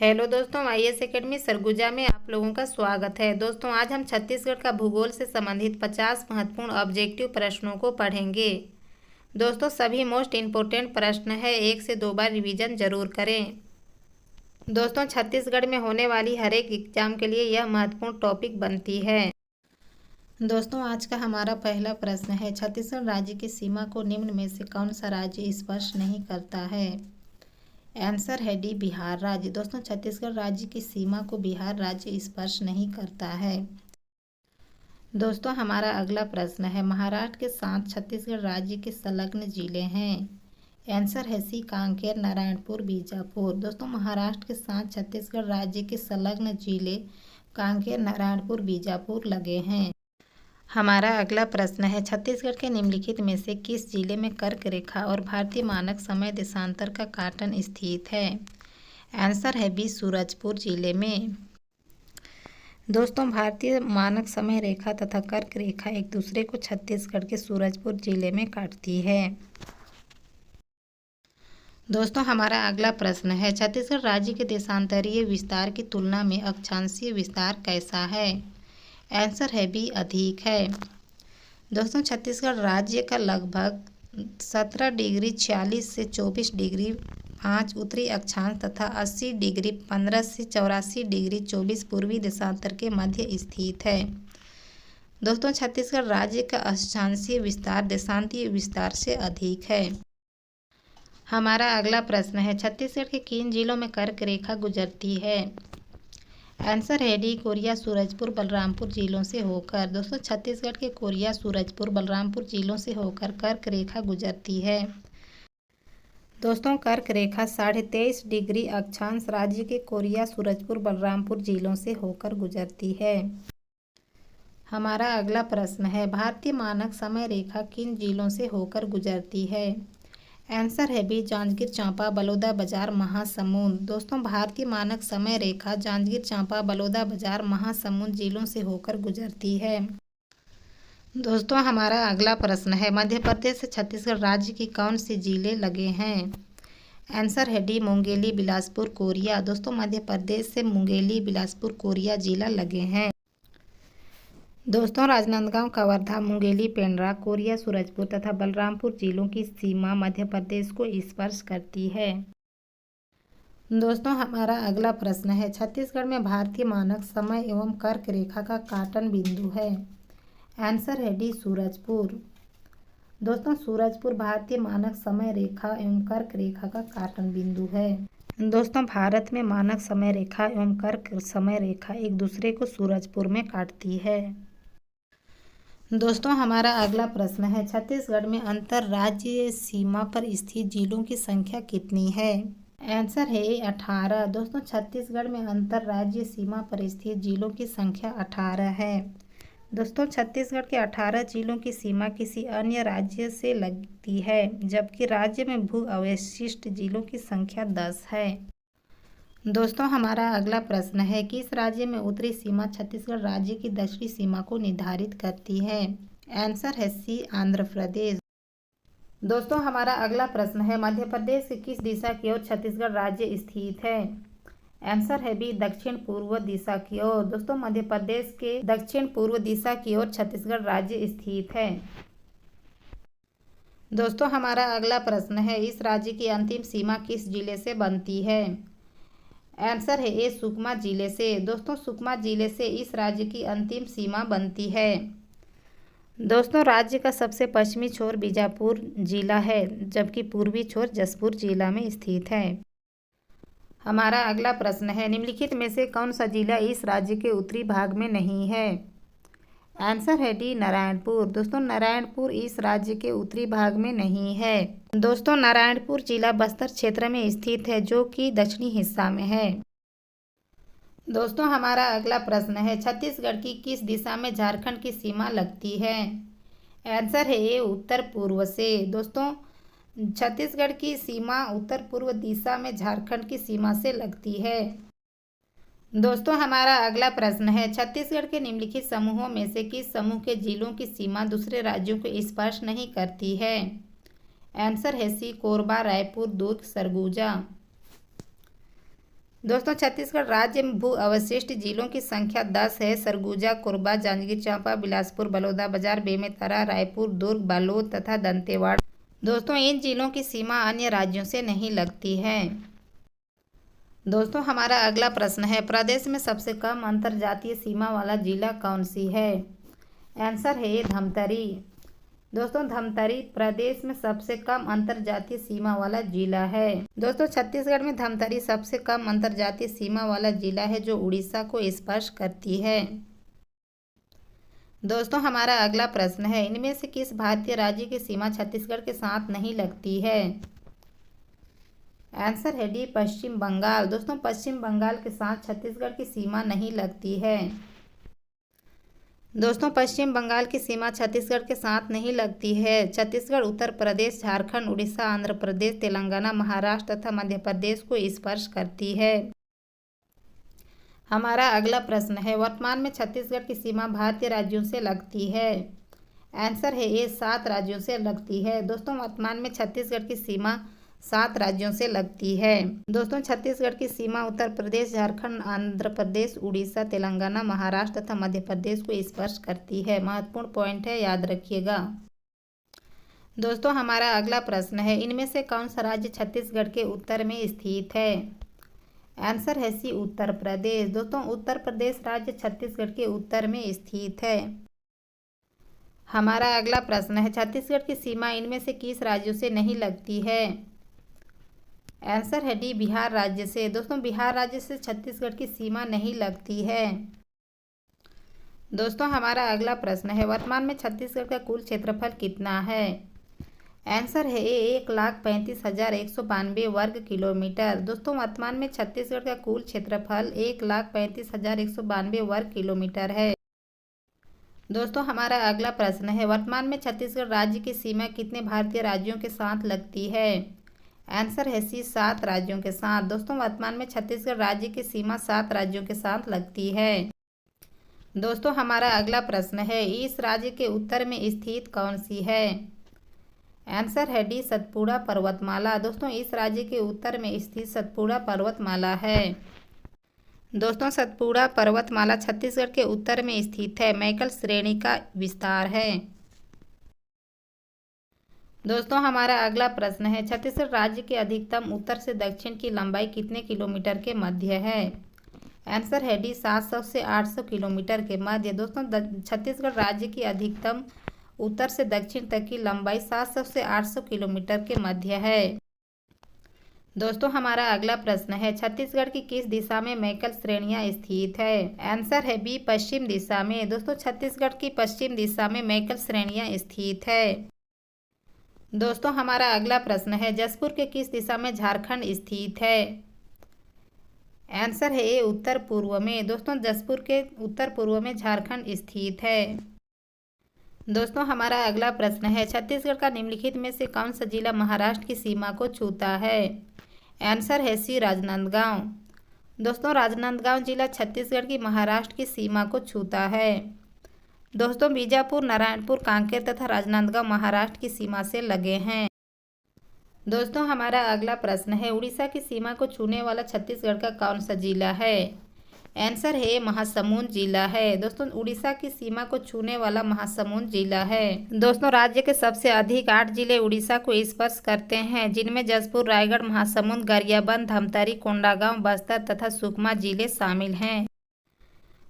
Hello दोस्तों, IAS academy Surguja में आप लोगों का स्वागत है। दोस्तों, आज हम छत्तीसगढ़ का भूगोल से संबंधित 50 महत्वपूर्ण ऑब्जेक्टिव प्रश्नों को पढ़ेंगे। दोस्तों, सभी मोस्ट इम्पोर्टेंट प्रश्न है, 1 से 2 बार रिवीजन जरूर करें। दोस्तों, छत्तीसगढ़ में होने वाली हर एक एग्जाम के लिए यह महत्वपूर्ण टॉपिक बनती है। दोस्तों, आज का हमारा पहला प्रश्न है, छत्तीसगढ़ राज्य की सीमा को निम्न में से कौन सा राज्य स्पर्श नहीं करता है? आंसर है डी, बिहार राज्य। दोस्तों, छत्तीसगढ़ राज्य की सीमा को बिहार राज्य स्पर्श नहीं करता है। दोस्तों, हमारा अगला प्रश्न है, महाराष्ट्र के साथ छत्तीसगढ़ राज्य के संलग्न जिले हैं। आंसर है सी, कांकेर, नारायणपुर, बीजापुर। दोस्तों, महाराष्ट्र के साथ छत्तीसगढ़ राज्य के संलग्न जिले कांकेर, नारायणपुर, बीजापुर लगे हैं। हमारा अगला प्रश्न है, छत्तीसगढ़ के निम्नलिखित में से किस जिले में कर्क रेखा और भारतीय मानक समय देशांतर का काटन स्थित है? आंसर है बी, सूरजपुर जिले में। दोस्तों, भारतीय मानक समय रेखा तथा कर्क रेखा एक दूसरे को छत्तीसगढ़ के सूरजपुर जिले में काटती है। दोस्तों, हमारा अगला प्रश्न है, छत्तीसगढ़ राज्य के देशांतरीय विस्तार की तुलना में अक्षांशीय विस्तार कैसा है? आंसर है बी, अधिक है। दोस्तों, छत्तीसगढ़ राज्य का लगभग 17 डिग्री 46 से 24 डिग्री 5 उत्तरी अक्षांश तथा 80 डिग्री 15 से 84 डिग्री 24 पूर्वी देशांतर के मध्य स्थित है। दोस्तों, छत्तीसगढ़ राज्य का अक्षांशीय विस्तार देशांतीय विस्तार से अधिक है। हमारा अगला प्रश्न है, छत्तीसगढ़ के किन जिलों में कर्क रेखा गुजरती है? आंसर है डी, कोरिया, सूरजपुर, बलरामपुर जिलों से होकर। दोस्तों, छत्तीसगढ़ के कोरिया, सूरजपुर, बलरामपुर जिलों से होकर कर्क रेखा गुजरती है। दोस्तों, कर्क रेखा 23.5 डिग्री अक्षांश राज्य के कोरिया, सूरजपुर, बलरामपुर जिलों से होकर गुजरती है। हमारा अगला प्रश्न है, भारतीय मानक समय रेखा किन जिलों से होकर गुजरती है? आंसर है बी, जांजगीर चांपा, बलौदाबाजार, महासमुंद। दोस्तों, भारतीय मानक समय रेखा जांजगीर चांपा, बलौदाबाजार, महासमुंद जिलों से होकर गुजरती है। दोस्तों, हमारा अगला प्रश्न है, मध्य प्रदेश से छत्तीसगढ़ राज्य की कौन से जिले लगे हैं? आंसर है डी, मुंगेली, बिलासपुर, कोरिया। दोस्तों, मध्य प्रदेश से मुंगेली, बिलासपुर, कोरिया जिला लगे हैं। दोस्तों, राजनांदगांव, कवर्धा, मुंगेली, पेंड्रा, कोरिया, सूरजपुर तथा बलरामपुर जिलों की सीमा मध्य प्रदेश को स्पर्श करती है। दोस्तों, हमारा अगला प्रश्न है, छत्तीसगढ़ में भारतीय मानक समय एवं कर्क रेखा का काटन बिंदु है। आंसर है डी, सूरजपुर। दोस्तों, सूरजपुर भारतीय मानक समय रेखा एवं कर्क रेखा का काटन बिंदु है। दोस्तों, भारत में मानक समय रेखा एवं कर्क समय रेखा एक दूसरे को सूरजपुर में काटती है। दोस्तों, हमारा अगला प्रश्न है, छत्तीसगढ़ में अंतर्राज्यीय सीमा पर स्थित जिलों की संख्या कितनी है? आंसर है 18। दोस्तों, छत्तीसगढ़ में अंतर्राज्यीय सीमा पर स्थित जिलों की संख्या 18 है। दोस्तों, छत्तीसगढ़ के 18 जिलों की सीमा किसी अन्य राज्य से लगती है, जबकि राज्य में भू अवशिष्ट जिलों की संख्या 10 है। दोस्तों, हमारा अगला प्रश्न है, किस राज्य में उत्तरी सीमा छत्तीसगढ़ राज्य की दक्षिणी सीमा को निर्धारित करती है? आंसर है सी, आंध्र प्रदेश। दोस्तों, हमारा अगला प्रश्न है, मध्य प्रदेश की किस दिशा की ओर छत्तीसगढ़ राज्य स्थित है? आंसर है बी, दक्षिण पूर्व दिशा की ओर। दोस्तों, मध्य प्रदेश के दक्षिण पूर्व दिशा की ओर छत्तीसगढ़ राज्य स्थित है। दोस्तों, हमारा अगला प्रश्न है, इस राज्य की अंतिम सीमा किस जिले से बनती है? आंसर है ए, सुकमा जिले से। दोस्तों, सुकमा जिले से इस राज्य की अंतिम सीमा बनती है। दोस्तों, राज्य का सबसे पश्चिमी छोर बीजापुर जिला है, जबकि पूर्वी छोर जशपुर जिला में स्थित है। हमारा अगला प्रश्न है, निम्नलिखित में से कौन सा जिला इस राज्य के उत्तरी भाग में नहीं है? आंसर है डी, नारायणपुर। दोस्तों, नारायणपुर इस राज्य के उत्तरी भाग में नहीं है। दोस्तों, नारायणपुर जिला बस्तर क्षेत्र में स्थित है, जो कि दक्षिणी हिस्सा में है। दोस्तों, हमारा अगला प्रश्न है, छत्तीसगढ़ की किस दिशा में झारखंड की सीमा लगती है? आंसर है ए, उत्तर पूर्व से। दोस्तों, छत्तीसगढ़ की सीमा उत्तर पूर्व दिशा में झारखंड की सीमा से लगती है। दोस्तों, हमारा अगला प्रश्न है, छत्तीसगढ़ के निम्नलिखित समूहों में से किस समूह के जिलों की सीमा दूसरे राज्यों को स्पर्श नहीं करती है? आंसर है सी, कोरबा, रायपुर, दुर्ग, सरगुजा। दोस्तों छत्तीसगढ़ राज्य में भू अवशिष्ट जिलों की संख्या 10 है। सरगुजा, कोरबा, जांजगीर चांपा, बिलासपुर, बलौदाबाजार, बेमेतरा, रायपुर, दुर्ग, बालोद तथा दंतेवाड़ा। दोस्तों इन जिलों की सीमा अन्य राज्यों से नहीं लगती है। दोस्तों हमारा अगला प्रश्न है, प्रदेश में सबसे कम अंतर्जातीय सीमा वाला जिला कौन सी है? आंसर है धमतरी। दोस्तों धमतरी प्रदेश में सबसे कम अंतर्जातीय सीमा वाला जिला है। दोस्तों छत्तीसगढ़ में धमतरी सबसे कम अंतर्जातीय सीमा वाला जिला है जो उड़ीसा को स्पर्श करती है। दोस्तों हमारा अगला प्रश्न है, इनमें से किस भारतीय राज्य की सीमा छत्तीसगढ़ के साथ नहीं लगती है? आंसर है डी पश्चिम बंगाल। दोस्तों पश्चिम बंगाल के साथ छत्तीसगढ़ की सीमा नहीं लगती है। दोस्तों पश्चिम बंगाल की सीमा छत्तीसगढ़ के साथ नहीं लगती है। छत्तीसगढ़ उत्तर प्रदेश, झारखंड, उड़ीसा, आंध्र प्रदेश, तेलंगाना, महाराष्ट्र तथा मध्य प्रदेश को स्पर्श करती है। हमारा अगला प्रश्न है, वर्तमान में छत्तीसगढ़ की सीमा भारतीय राज्यों से लगती है? आंसर है ये 7 राज्यों से लगती है। दोस्तों वर्तमान में छत्तीसगढ़ की सीमा 7 राज्यों से लगती है। दोस्तों छत्तीसगढ़ की सीमा उत्तर प्रदेश, झारखंड, आंध्र प्रदेश, उड़ीसा, तेलंगाना, महाराष्ट्र तथा मध्य प्रदेश को स्पर्श करती है। महत्वपूर्ण पॉइंट है, याद रखिएगा। दोस्तों हमारा अगला प्रश्न है, इनमें से कौन सा राज्य छत्तीसगढ़ के उत्तर में स्थित है? आंसर है सी उत्तर प्रदेश। दोस्तों उत्तर प्रदेश राज्य छत्तीसगढ़ के उत्तर में स्थित है। हमारा अगला प्रश्न है, छत्तीसगढ़ की सीमा इनमें से किस राज्यों से नहीं लगती है? आंसर है डी बिहार राज्य से। दोस्तों बिहार राज्य से छत्तीसगढ़ की सीमा नहीं लगती है। दोस्तों हमारा अगला प्रश्न है, वर्तमान में छत्तीसगढ़ का कुल क्षेत्रफल कितना है? आंसर है 1,35,192 वर्ग किलोमीटर। दोस्तों वर्तमान में छत्तीसगढ़ का कुल क्षेत्रफल 1,35,192 वर्ग किलोमीटर है। दोस्तों हमारा अगला प्रश्न है, वर्तमान में छत्तीसगढ़ राज्य की सीमा कितने भारतीय राज्यों के साथ लगती है? आंसर है सी 7 राज्यों के साथ। दोस्तों वर्तमान में छत्तीसगढ़ राज्य की सीमा 7 राज्यों के साथ लगती है। दोस्तों हमारा अगला प्रश्न है, इस राज्य के उत्तर में स्थित कौन सी है? आंसर है डी सतपुड़ा पर्वतमाला। दोस्तों इस राज्य के उत्तर में स्थित सतपुड़ा पर्वतमाला है। दोस्तों सतपुड़ा पर्वतमाला छत्तीसगढ़ के उत्तर में स्थित है। मैकल श्रेणी का विस्तार है। दोस्तों हमारा अगला प्रश्न है, छत्तीसगढ़ राज्य के अधिकतम उत्तर से दक्षिण की लंबाई कितने किलोमीटर के मध्य है? आंसर है डी 700 से 800 किलोमीटर के मध्य। दोस्तों छत्तीसगढ़ राज्य की अधिकतम उत्तर से दक्षिण तक की लंबाई 700 से 800 किलोमीटर के मध्य है। दोस्तों हमारा अगला प्रश्न है, छत्तीसगढ़ की किस दिशा में मैकल श्रेणियां स्थित है? आंसर है बी पश्चिम दिशा में। दोस्तों छत्तीसगढ़ की पश्चिम दिशा में मैकल श्रेणियां स्थित है। दोस्तों हमारा अगला प्रश्न है, जसपुर के किस दिशा में झारखंड स्थित है? आंसर है ए उत्तर पूर्व में। दोस्तों जसपुर के उत्तर पूर्व में झारखंड स्थित है। दोस्तों हमारा अगला प्रश्न है, छत्तीसगढ़ का निम्नलिखित में से कौन सा जिला महाराष्ट्र की सीमा को छूता है? आंसर है सी राजनांदगांव। दोस्तों राजनांदगांव जिला छत्तीसगढ़ की महाराष्ट्र की सीमा को छूता है। दोस्तों बीजापुर, नारायणपुर, कांकेर तथा राजनांदगांव महाराष्ट्र की सीमा से लगे हैं। दोस्तों हमारा अगला प्रश्न है, उड़ीसा की सीमा को छूने वाला छत्तीसगढ़ का कौन सा जिला है? आंसर है महासमुंद जिला है। दोस्तों उड़ीसा की सीमा को छूने वाला महासमुंद जिला है। दोस्तों राज्य के सबसे अधिक 8 जिले उड़ीसा को स्पर्श करते हैं, जिनमें जशपुर, रायगढ़, महासमुंद, गरियाबंद, धमतरी, कोंडागांव, बस्तर तथा सुकमा जिले शामिल हैं।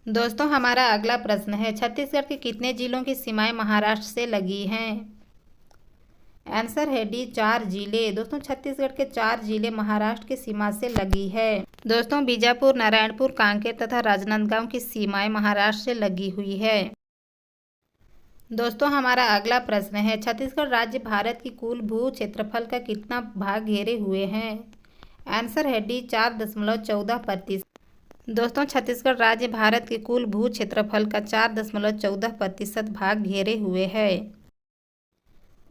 दोस्तों हमारा अगला प्रश्न है, छत्तीसगढ़ के कितने जिलों की सीमाएं महाराष्ट्र से लगी हैं? आंसर है डी 4 जिले। दोस्तों छत्तीसगढ़ के 4 जिले महाराष्ट्र की सीमा से लगी है। दोस्तों बीजापुर, नारायणपुर, कांकेर तथा राजनांदगांव की सीमाएं महाराष्ट्र से लगी हुई है। दोस्तों हमारा अगला प्रश्न है, छत्तीसगढ़ राज्य भारत की कुल भू क्षेत्रफल का कितना भाग घेरे हुए हैं? आंसर है डी 4.14%। दोस्तों छत्तीसगढ़ राज्य भारत के कुल भू क्षेत्रफल का 4.14% भाग घेरे हुए है।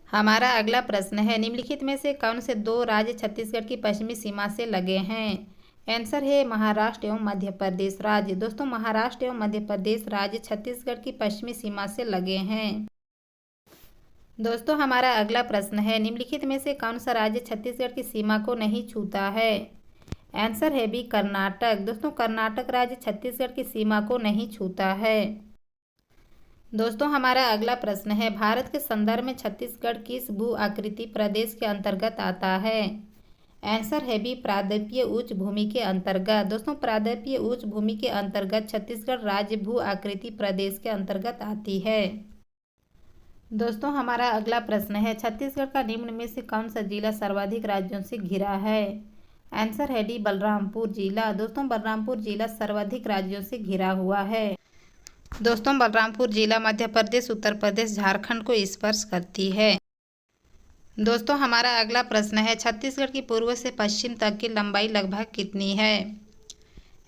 हमारा अगला प्रश्न है, निम्नलिखित में से कौन से 2 राज्य छत्तीसगढ़ की पश्चिमी सीमा से लगे हैं? आंसर है महाराष्ट्र एवं मध्य प्रदेश राज्य। दोस्तों महाराष्ट्र एवं मध्य प्रदेश राज्य छत्तीसगढ़ की पश्चिमी सीमा से लगे हैं। दोस्तों हमारा अगला प्रश्न है, निम्नलिखित में से कौन सा राज्य छत्तीसगढ़ की सीमा को नहीं छूता है? आंसर है बी कर्नाटक। दोस्तों कर्नाटक राज्य छत्तीसगढ़ की सीमा को नहीं छूता है। दोस्तों हमारा अगला प्रश्न है, भारत के संदर्भ में छत्तीसगढ़ किस भू आकृति प्रदेश के अंतर्गत आता है? आंसर है बी प्रायद्वीपीय उच्च भूमि के अंतर्गत। दोस्तों प्रायद्वीपीय उच्च भूमि के अंतर्गत छत्तीसगढ़ राज्य भू आकृति प्रदेश के अंतर्गत आती है। दोस्तों हमारा अगला प्रश्न है, छत्तीसगढ़ का निम्न में से कौन सा जिला सर्वाधिक राज्यों से घिरा है? आंसर है डी बलरामपुर जिला। दोस्तों बलरामपुर जिला सर्वाधिक राज्यों से घिरा हुआ है। दोस्तों बलरामपुर जिला मध्य प्रदेश, उत्तर प्रदेश, झारखंड को स्पर्श करती है। दोस्तों हमारा अगला प्रश्न है, छत्तीसगढ़ की पूर्व से पश्चिम तक की लंबाई लगभग कितनी है?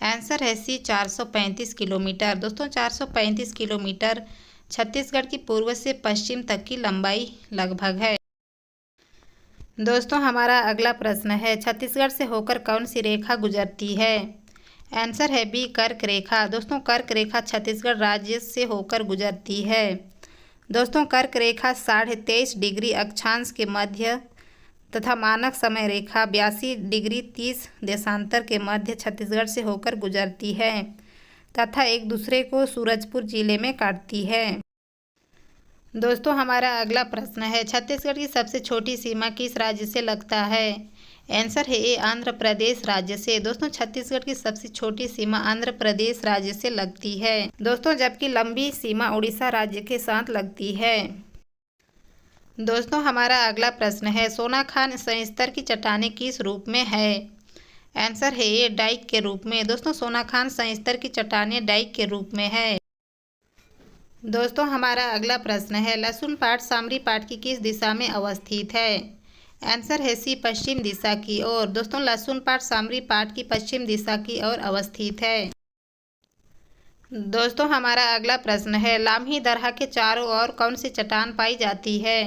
आंसर है सी 435 किलोमीटर। दोस्तों 435 किलोमीटर छत्तीसगढ़ की पूर्व से पश्चिम तक की लंबाई लगभग है। दोस्तों हमारा अगला प्रश्न है, छत्तीसगढ़ से होकर कौन सी रेखा गुजरती है? आंसर है बी कर्क रेखा। दोस्तों कर्क रेखा छत्तीसगढ़ राज्य से होकर गुजरती है। दोस्तों कर्क रेखा 23.5 डिग्री अक्षांश के मध्य तथा मानक समय रेखा 82 डिग्री 30 देशांतर के मध्य छत्तीसगढ़ से होकर गुजरती है तथा एक दूसरे को सूरजपुर जिले में काटती है। दोस्तों हमारा अगला प्रश्न है, छत्तीसगढ़ की सबसे छोटी सीमा किस राज्य से लगता है? आंसर है ए आंध्र प्रदेश राज्य से। दोस्तों छत्तीसगढ़ की सबसे छोटी सीमा आंध्र प्रदेश राज्य से लगती है। दोस्तों जबकि लंबी सीमा उड़ीसा राज्य के साथ लगती है। दोस्तों हमारा अगला प्रश्न है, सोनाखान संस्तर की चट्टानें किस रूप में है? आंसर है ए डाइक के रूप में। दोस्तों सोनाखान संस्तर की चट्टानें डाइक के रूप में है। दोस्तों हमारा अगला प्रश्न है, लहसुन पाट सामरी पाट की किस दिशा में अवस्थित है? आंसर है सी पश्चिम दिशा की ओर। दोस्तों लहसुन पाट सामरी पाट की पश्चिम दिशा की ओर अवस्थित है। दोस्तों हमारा अगला प्रश्न है, लामही दरहा के चारों ओर कौन सी चट्टान पाई जाती है?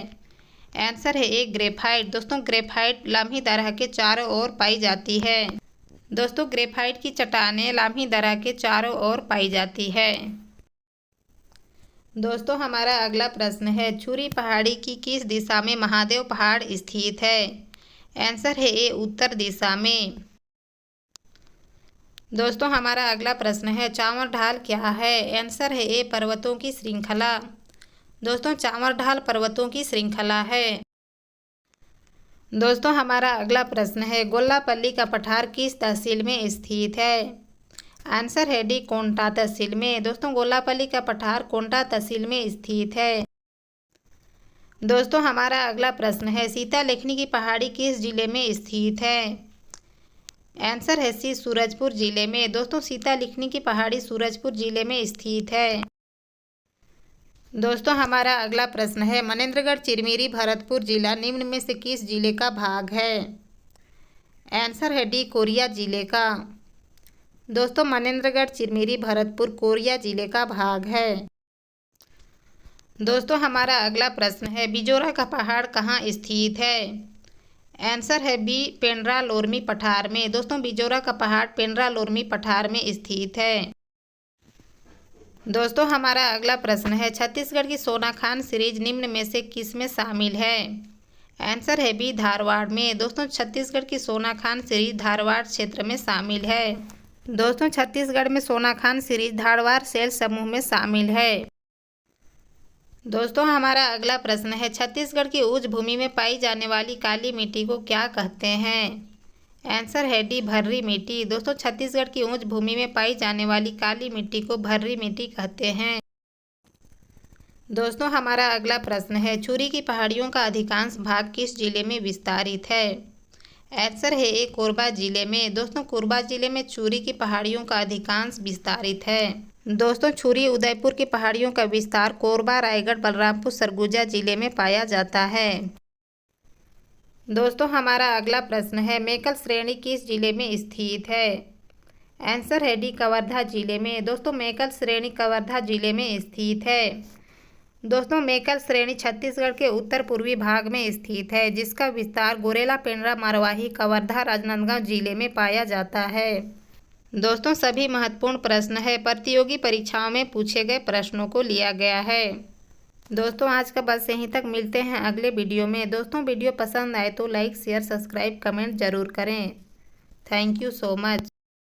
आंसर है ए ग्रेफाइट। दोस्तों ग्रेफाइट लामही दरहा के चारों ओर पाई जाती है। दोस्तों ग्रेफाइट की चट्टानें लामही दरहा के चारों ओर पाई जाती है। दोस्तों हमारा अगला प्रश्न है, छुरी पहाड़ी की किस दिशा में महादेव पहाड़ स्थित है? आंसर है ए उत्तर दिशा में। दोस्तों हमारा अगला प्रश्न है, चांवर ढाल क्या है? आंसर है ए पर्वतों की श्रृंखला। दोस्तों चांवर ढाल पर्वतों की श्रृंखला है। दोस्तों हमारा अगला प्रश्न है, गोल्लापल्ली का पठार किस तहसील में स्थित है? आंसर है डी कोंटा तहसील में। दोस्तों गोल्लापल्ली का पठार कोंटा तहसील में स्थित है। दोस्तों हमारा अगला प्रश्न है, सीता लेखनी की पहाड़ी किस जिले में स्थित है? आंसर है सी सूरजपुर जिले में। दोस्तों सीता लेखनी की पहाड़ी सूरजपुर जिले में स्थित है। दोस्तों हमारा अगला प्रश्न है, मनेन्द्रगढ़ चिरमिरी भरतपुर जिला निम्न में से किस जिले का भाग है? आंसर है डी कोरिया जिले का। दोस्तों मनेन्द्रगढ़ चिरमिरी भरतपुर कोरिया जिले का भाग है। दोस्तों हमारा अगला प्रश्न है, बिजोरा का पहाड़ कहाँ स्थित है? आंसर है बी पेंड्रा लोरमी पठार में। दोस्तों बिजोरा का पहाड़ पेंड्रा लोरमी पठार में स्थित है। दोस्तों हमारा अगला प्रश्न है, छत्तीसगढ़ की सोनाखान सीरीज निम्न में से किस में शामिल है? आंसर है बी धारवाड़ में। दोस्तों छत्तीसगढ़ की सोनाखान सीरीज धारवाड़ क्षेत्र में शामिल है। दोस्तों छत्तीसगढ़ में सोनाखान सीरीज धारवाड़ सेल समूह में शामिल है। दोस्तों हमारा अगला प्रश्न है, छत्तीसगढ़ की उच्च भूमि में पाई जाने वाली काली मिट्टी को क्या कहते हैं? आंसर है डी भर्री मिट्टी। दोस्तों छत्तीसगढ़ की उच्च भूमि में पाई जाने वाली काली मिट्टी को भर्री मिट्टी कहते हैं। दोस्तों हमारा अगला प्रश्न है, छुरी की पहाड़ियों का अधिकांश भाग किस जिले में विस्तारित है? आंसर है ए कोरबा जिले में। दोस्तों कोरबा जिले में छुरी की पहाड़ियों का अधिकांश विस्तारित है। दोस्तों छुरी उदयपुर की पहाड़ियों का विस्तार कोरबा, रायगढ़, बलरामपुर, सरगुजा जिले में पाया जाता है। दोस्तों हमारा अगला प्रश्न है, मेकल श्रेणी किस जिले में स्थित है? आंसर है डी कवर्धा जिले में। दोस्तों मेकल श्रेणी कवर्धा जिले में स्थित है। दोस्तों मेकल श्रेणी छत्तीसगढ़ के उत्तर पूर्वी भाग में स्थित है, जिसका विस्तार गोरेला, पेंड्रा, मरवाही, कवर्धा, राजनांदगांव जिले में पाया जाता है। दोस्तों सभी महत्वपूर्ण प्रश्न है प्रतियोगी परीक्षाओं में पूछे गए प्रश्नों को लिया गया है। दोस्तों आज का बस यहीं तक, मिलते हैं अगले वीडियो में। दोस्तों वीडियो पसंद आए तो लाइक, शेयर, सब्सक्राइब, कमेंट जरूर करें। Thank you so much.